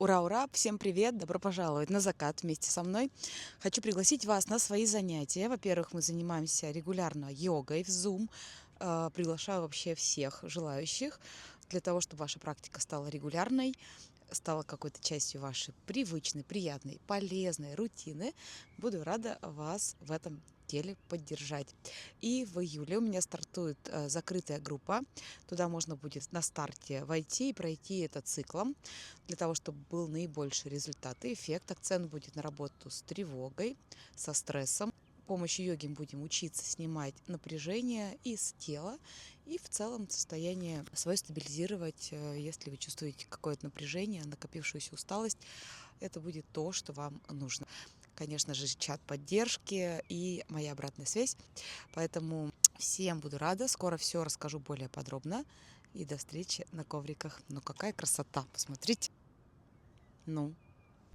Ура, ура! Всем привет! Добро пожаловать на закат вместе со мной. Хочу пригласить вас на свои занятия. Во-первых, мы занимаемся регулярно йогой в Zoom. Приглашаю вообще всех желающих для того, чтобы ваша практика стала регулярной, стала какой-то частью вашей привычной, приятной, полезной рутины. Буду рада вас в этом деле поддержать. И в июле у меня стартует закрытая группа. Туда можно будет на старте войти и пройти это циклом, для того, чтобы был наибольший результат и эффект. Акцент будет на работу с тревогой, со стрессом. С помощью йоги будем учиться снимать напряжение из тела и в целом состояние свое стабилизировать. Если вы чувствуете какое-то напряжение, накопившуюся усталость, это будет то, что вам нужно. Конечно же, чат поддержки и моя обратная связь. Поэтому всем буду рада. Скоро все расскажу более подробно. И до встречи на ковриках. Ну какая красота! Посмотрите. Ну.